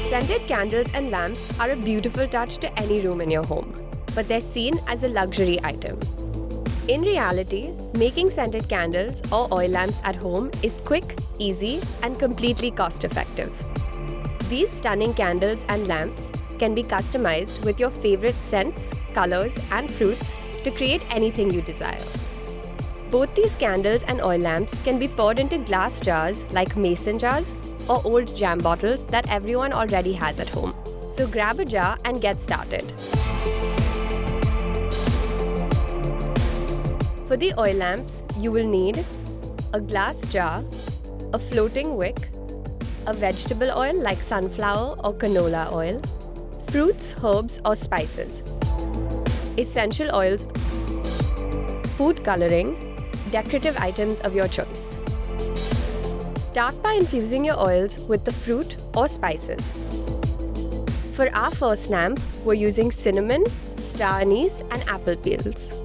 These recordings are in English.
Scented candles and lamps are a beautiful touch to any room in your home, but they're seen as a luxury item. In reality, making scented candles or oil lamps at home is quick, easy, and completely cost-effective. These stunning candles and lamps can be customized with your favorite scents, colors, and fruits to create anything you desire. Both these candles and oil lamps can be poured into glass jars like mason jars or old jam bottles that everyone already has at home. So grab a jar and get started. For the oil lamps, you will need a glass jar, a floating wick, a vegetable oil like sunflower or canola oil, fruits, herbs or spices, essential oils, food coloring, decorative items of your choice. Start by infusing your oils with the fruit or spices. For our first lamp, we're using cinnamon, star anise, and apple peels.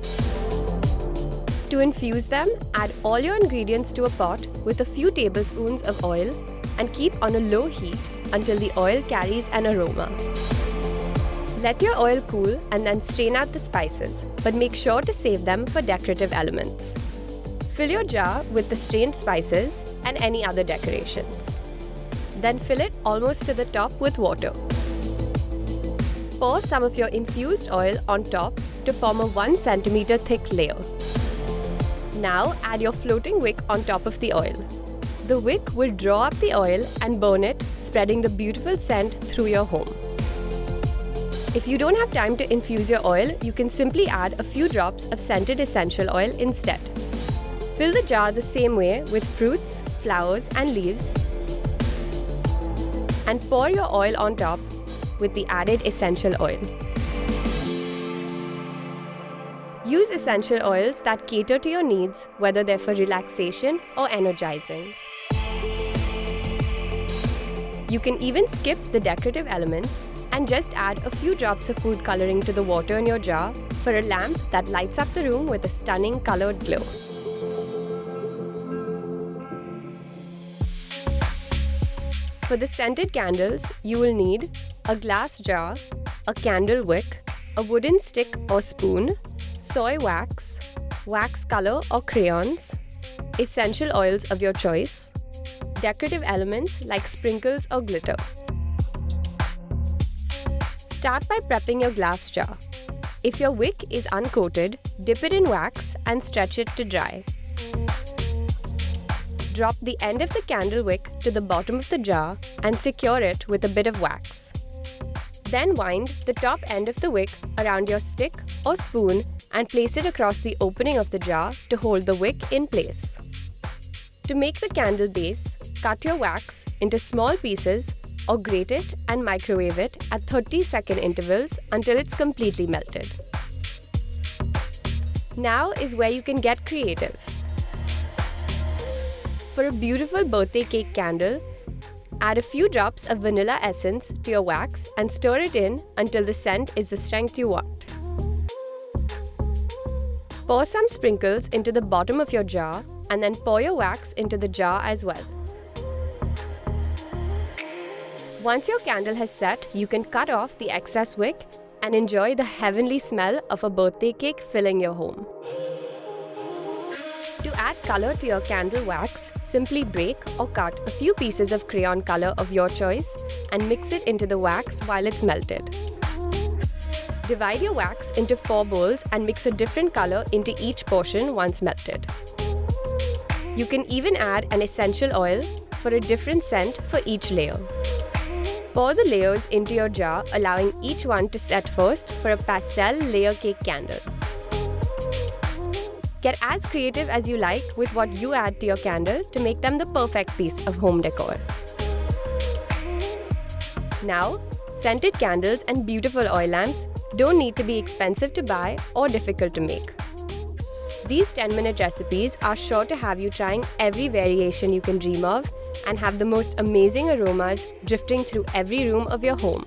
To infuse them, add all your ingredients to a pot with a few tablespoons of oil and keep on a low heat until the oil carries an aroma. Let your oil cool and then strain out the spices, but make sure to save them for decorative elements. Fill your jar with the strained spices and any other decorations. Then fill it almost to the top with water. Pour some of your infused oil on top to form a 1 centimeter thick layer. Now add your floating wick on top of the oil. The wick will draw up the oil and burn it, spreading the beautiful scent through your home. If you don't have time to infuse your oil, you can simply add a few drops of scented essential oil instead. Fill the jar the same way with fruits, flowers, and leaves, and pour your oil on top with the added essential oil. Use essential oils that cater to your needs, whether they're for relaxation or energizing. You can even skip the decorative elements and just add a few drops of food coloring to the water in your jar for a lamp that lights up the room with a stunning colored glow. For the scented candles, you will need a glass jar, a candle wick, a wooden stick or spoon, soy wax, wax color or crayons, essential oils of your choice, decorative elements like sprinkles or glitter. Start by prepping your glass jar. If your wick is uncoated, dip it in wax and stretch it to dry. Drop the end of the candle wick to the bottom of the jar and secure it with a bit of wax. Then wind the top end of the wick around your stick or spoon and place it across the opening of the jar to hold the wick in place. To make the candle base, cut your wax into small pieces or grate it and microwave it at 30-second intervals until it's completely melted. Now is where you can get creative. For a beautiful birthday cake candle, add a few drops of vanilla essence to your wax and stir it in until the scent is the strength you want. Pour some sprinkles into the bottom of your jar and then pour your wax into the jar as well. Once your candle has set, you can cut off the excess wick and enjoy the heavenly smell of a birthday cake filling your home. To add color to your candle wax, simply break or cut a few pieces of crayon color of your choice and mix it into the wax while it's melted. Divide your wax into 4 bowls and mix a different color into each portion once melted. You can even add an essential oil for a different scent for each layer. Pour the layers into your jar, allowing each one to set first for a pastel layer cake candle. Get as creative as you like with what you add to your candle to make them the perfect piece of home decor. Now, scented candles and beautiful oil lamps don't need to be expensive to buy or difficult to make. These 10-minute recipes are sure to have you trying every variation you can dream of and have the most amazing aromas drifting through every room of your home.